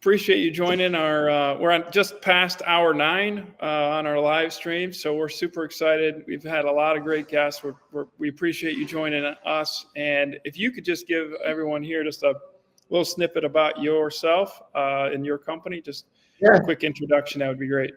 Appreciate you joining our, we're on just past hour 9 on our live stream. So we're super excited. We've had a lot of great guests. We appreciate you joining us. And if you could just give everyone here just a little snippet about yourself and your company, just a quick introduction, that would be great.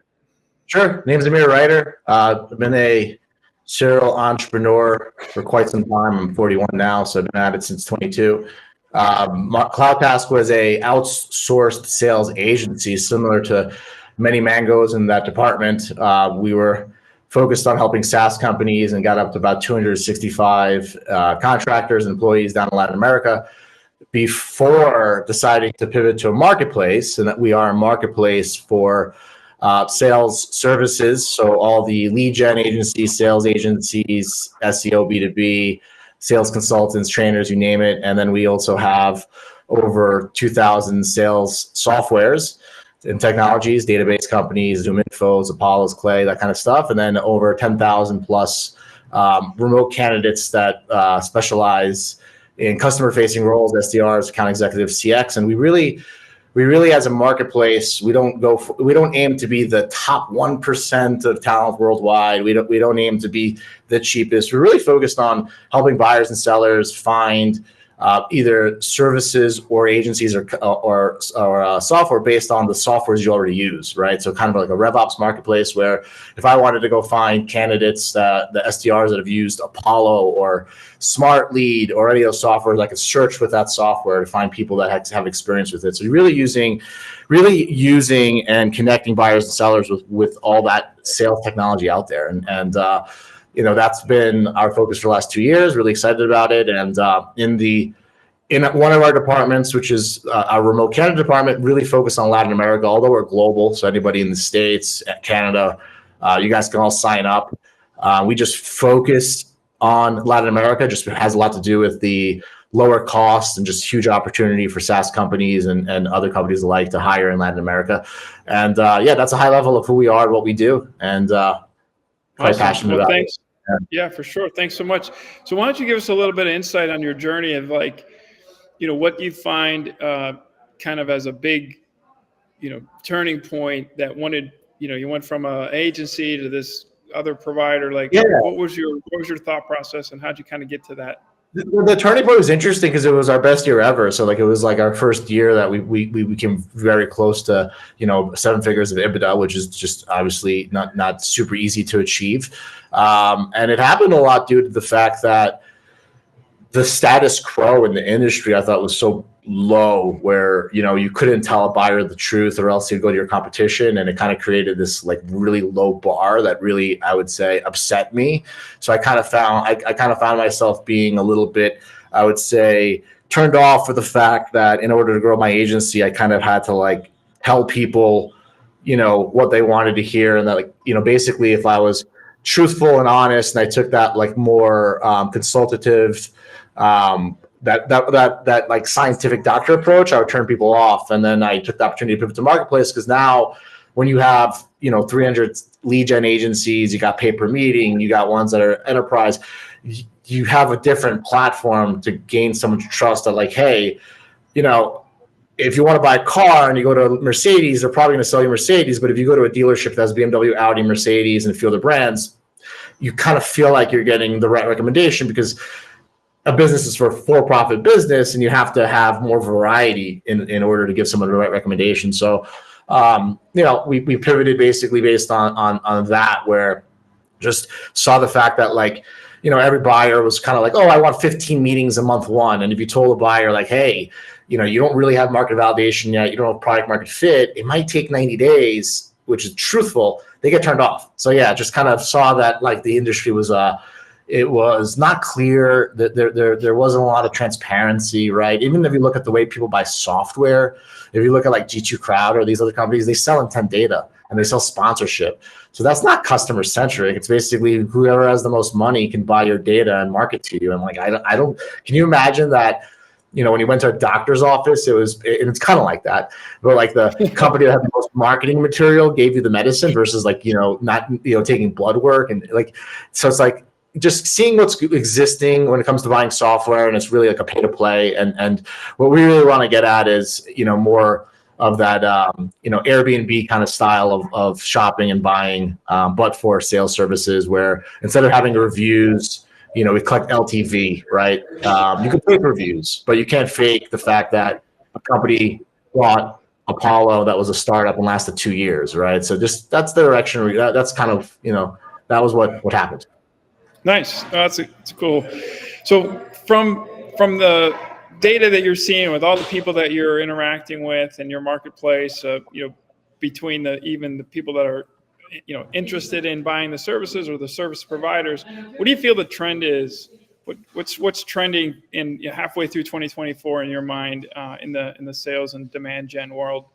Sure. Name's Amir Ryder. I've been a serial entrepreneur for quite some time. I'm 41 now, so I've been at it since 22. CloudTask was a outsourced sales agency similar to ManyMangoes in that department. We were focused on helping SaaS companies and got up to about 265 contractors, employees down in Latin America before deciding to pivot to a marketplace, and that we are a marketplace for sales services. So all the lead gen agencies, sales agencies, SEO, B2B, sales consultants, trainers, you name it. And then we also have over 2,000 sales softwares and technologies, database companies, ZoomInfos, Apollos, Clay, that kind of stuff. And then over 10,000 plus remote candidates that specialize in customer-facing roles, SDRs, account executives, CX. And we really, as a marketplace, we don't aim to be the top 1% of talent worldwide. We don't aim to be the cheapest. We're really focused on helping buyers and sellers find either services or agencies or software based on the softwares you already use, right? So kind of like a RevOps marketplace where if I wanted to go find candidates, the SDRs that have used Apollo or Smart Lead or any of those softwares, I could search with that software to find people that have experience with it. So really using and connecting buyers and sellers with all that sales technology out there. And that's been our focus for the last 2 years. Really excited about it. And in one of our departments, which is our remote candidate department, really focused on Latin America, although we're global. So anybody in the States, Canada, you guys can all sign up. We just focus on Latin America. Just has a lot to do with the lower cost and just huge opportunity for SaaS companies and other companies alike to hire in Latin America. And that's a high level of who we are and what we do. And quite passionate about it. Yeah, for sure. Thanks so much. So why don't you give us a little bit of insight on your journey of what you find kind of as a big, turning point that you went from an agency to this other provider. What was your thought process and how'd you kind of get to that? The turning point was interesting because it was our best year ever. So it was like our first year that we became very close to 7 figures of EBITDA, which is just obviously not super easy to achieve. And it happened a lot due to the fact that the status quo in the industry I thought was so low, where you couldn't tell a buyer the truth or else you'd go to your competition, and it kind of created this really low bar that really, I would say, upset me. So I kind of found myself being a little bit, I would say, turned off for the fact that in order to grow my agency, I kind of had to tell people what they wanted to hear, and that basically if I was truthful and honest and I took that more consultative that scientific doctor approach, I would turn people off. And then I took the opportunity to pivot to marketplace, because now when you have 300 lead gen agencies, you got pay per meeting, you got ones that are enterprise, you have a different platform to gain someone's trust that hey, if you want to buy a car and you go to Mercedes, they're probably going to sell you Mercedes. But if you go to a dealership that has BMW, Audi, Mercedes, and a few other brands, you kind of feel like you're getting the right recommendation, because a business is for-profit business, and you have to have more variety in order to give someone the right recommendation. So, we pivoted basically based on that, where just saw the fact that every buyer was kind of I want 15 meetings in month 1. And if you told a buyer hey, you don't really have market validation yet, you don't have product market fit, it might take 90 days, which is truthful, they get turned off. So just kind of saw that the industry was it was not clear, that there wasn't a lot of transparency, right? Even if you look at the way people buy software, if you look at G2 Crowd or these other companies, they sell intent data and they sell sponsorship. So that's not customer centric. It's basically whoever has the most money can buy your data and market to you. And I don't, can you imagine that? When you went to a doctor's office, and it's kind of like that, but the company that had the most marketing material gave you the medicine versus not taking blood work, and so it's just seeing what's existing when it comes to buying software, and it's really a pay to play. And what we really want to get at is more that Airbnb kind of style of shopping and buying, but for sales services, where instead of having reviews, we collect LTV, right? You can fake reviews, but you can't fake the fact that a company bought Apollo that was a startup and lasted 2 years, right? So just that's the direction. That's kind of that was what happened. Nice. That's cool. So from the data that you're seeing with all the people that you're interacting with in your marketplace, between even the people that are interested in buying the services or the service providers, what do you feel the trend is? What's trending in halfway through 2024 in your mind, in the sales and demand gen world?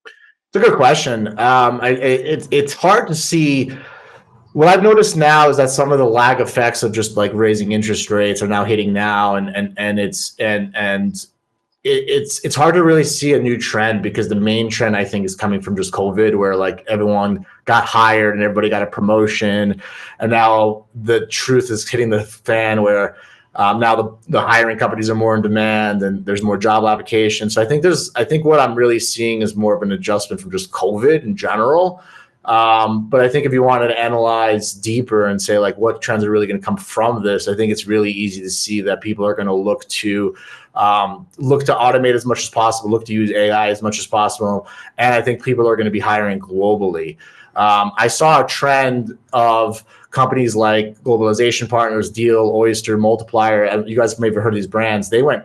It's a good question. It's hard to see. What I've noticed now is that some of the lag effects of just like raising interest rates are now hitting now, and it's hard to really see a new trend, because the main trend I think is coming from just COVID, where like everyone got hired and everybody got a promotion, and now the truth is hitting the fan where now the hiring companies are more in demand and there's more job applications. So I think what I'm really seeing is more of an adjustment from just COVID in general. But I think if you wanted to analyze deeper and say like what trends are really going to come from this, I think it's really easy to see that people are going to look to automate as much as possible, look to use AI as much as possible, and I think people are going to be hiring globally. I saw a trend of companies like Globalization Partners, Deal, Oyster, Multiplier. You guys may have heard of these brands. They went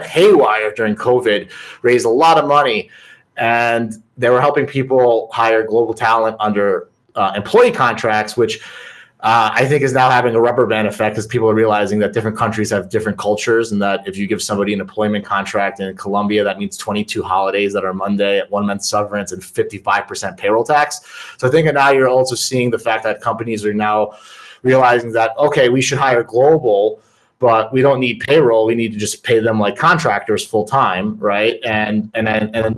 haywire during COVID, raised a lot of money, and they were helping people hire global talent under employee contracts, which I think is now having a rubber band effect, because people are realizing that different countries have different cultures, and that if you give somebody an employment contract in Colombia, that means 22 holidays that are Monday, 1 month severance, and 55% payroll tax. So I think now you're also seeing the fact that companies are now realizing that, okay, we should hire global, but we don't need payroll. We need to just pay them like contractors full time, right? And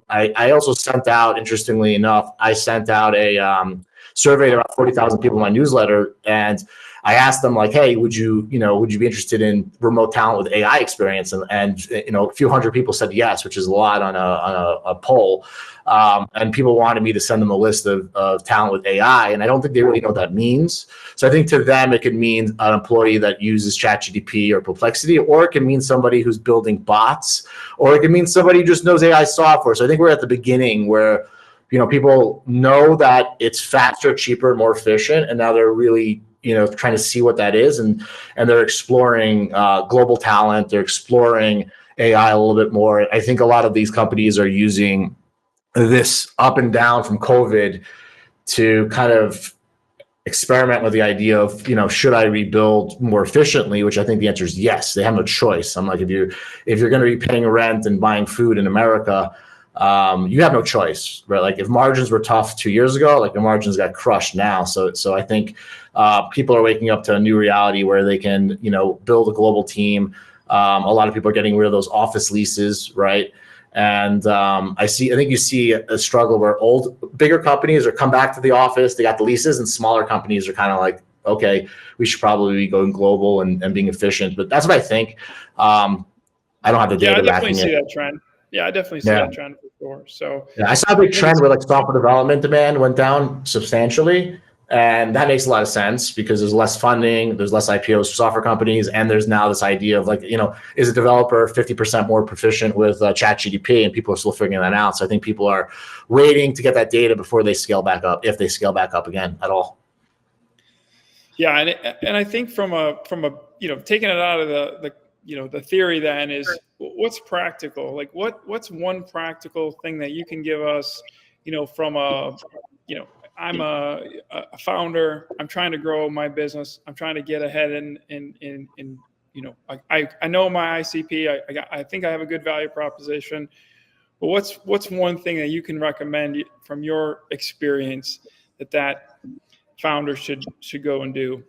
I also sent out, interestingly enough, I sent out a survey to about 40,000 people in my newsletter, and I asked them like, hey, would you be interested in remote talent with AI experience? And a few hundred people said yes, which is a lot on a poll. And people wanted me to send them a list of talent with AI, and I don't think they really know what that means. So I think to them, it could mean an employee that uses ChatGPT or Perplexity, or it can mean somebody who's building bots, or it can mean somebody who just knows AI software. So I think we're at the beginning where people know that it's faster, cheaper, more efficient, and now they're really trying to see what that is, and they're exploring global talent. They're exploring AI a little bit more. I think a lot of these companies are using this up and down from COVID to kind of experiment with the idea of, should I rebuild more efficiently? Which I think the answer is yes. They have no choice. I'm like, if you're going to be paying rent and buying food in America, you have no choice, right? Like if margins were tough 2 years ago, like the margins got crushed now. So I think people are waking up to a new reality where they can, build a global team. A lot of people are getting rid of those office leases, right? And I think you see a struggle where bigger companies are come back to the office, they got the leases, and smaller companies are kind of like, okay, we should probably be going global and being efficient. But that's what I think. I don't have the data backing it. Yeah, I definitely see that trend. Yeah, I definitely see that trend for sure. So yeah, I saw a big trend where like software development demand went down substantially. And that makes a lot of sense, because there's less funding, there's less IPOs for software companies, and there's now this idea of like, is a developer 50% more proficient with ChatGPT, and people are still figuring that out. So I think people are waiting to get that data before they scale back up, if they scale back up again at all. Yeah, and I think from a taking it out of the theory then is what's practical? Like what's one practical thing that you can give us, from I'm a founder. I'm trying to grow my business. I'm trying to get ahead in I know my ICP. I think I have a good value proposition. But what's one thing that you can recommend from your experience that founder should go and do?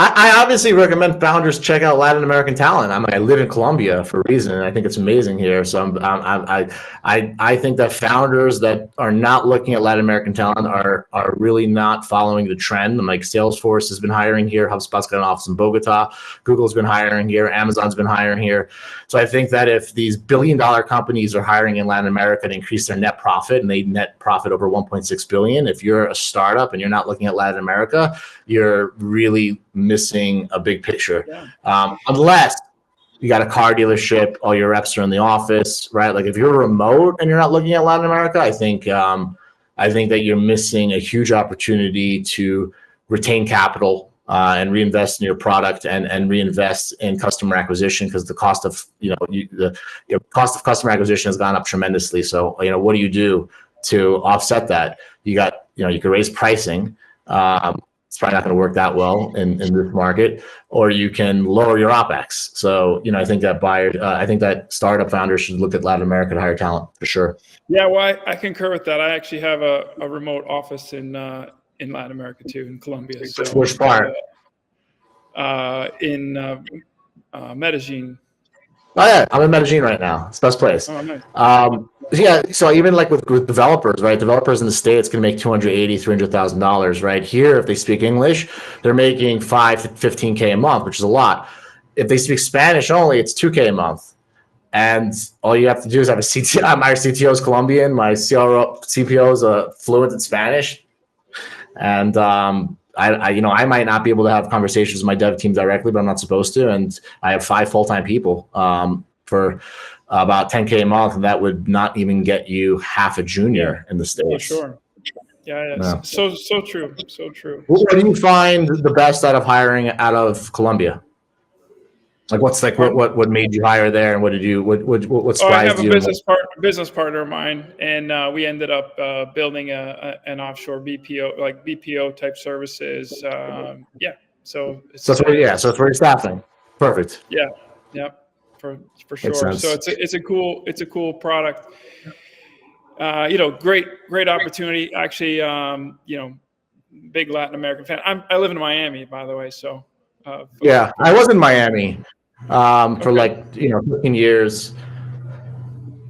I obviously recommend founders check out Latin American talent. I live in Colombia for a reason, and I think it's amazing here. So I think that founders that are not looking at Latin American talent are really not following the trend. Like Salesforce has been hiring here, HubSpot's got an office in Bogota, Google's been hiring here, Amazon's been hiring here. So I think that if these billion-dollar companies are hiring in Latin America to increase their net profit, and they net profit over 1.6 billion, if you're a startup and you're not looking at Latin America, you're really missing a big picture. Unless you got a car dealership, all your reps are in the office, right? Like if you're remote and you're not looking at Latin America, I think that you're missing a huge opportunity to retain capital and reinvest in your product and reinvest in customer acquisition, because the cost of the cost of customer acquisition has gone up tremendously. So what do you do to offset that? You can raise pricing. It's probably not going to work that well in this market, or you can lower your OpEx. So, I think that startup founders should look at Latin America to hire talent for sure. Yeah, well, I concur with that. I actually have a remote office in Latin America too, in Colombia. So, which part? In Medellin. Oh yeah, I'm in Medellin right now. It's the best place. Oh, nice. Yeah, so even like with developers, right? Developers in the States can make $280,000-$300,000, right? Here, if they speak English, they're making $5,000 to $15,000 a month, which is a lot. If they speak Spanish only, it's $2,000 a month. And all you have to do is have a CTO. My CTO is Colombian. My CPO is fluent in Spanish. And I might not be able to have conversations with my dev team directly, but I'm not supposed to. And I have 5 full-time people for about $10,000 a month, and that would not even get you half a junior in the States. For sure. Yeah. So true. So true. What do you find the best out of hiring out of Colombia? Like what made you hire there, and what surprised you? I have a business partner of mine, and we ended up building an offshore BPO, like BPO type services. So it's for your staffing. Perfect. Yeah. For sure. So it's a cool product. Great opportunity. Actually, big Latin American fan. I live in Miami, by the way. So I was in Miami for 15 years.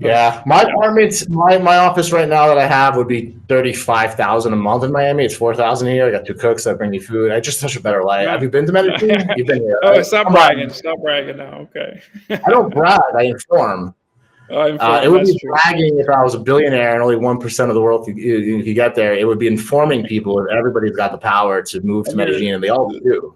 Yeah, my apartment, my office right now that I have would be $35,000 a month in Miami. It's $4,000 here. I got 2 cooks that bring me food. I just such a better life. Have you been to Medellin? You've been here. Oh, stop bragging! Stop bragging now. Okay. I don't brag. I inform. It would be bragging if I was a billionaire and only 1% of the world could get there. It would be informing people that everybody's got the power to move to Medellin, and they all do.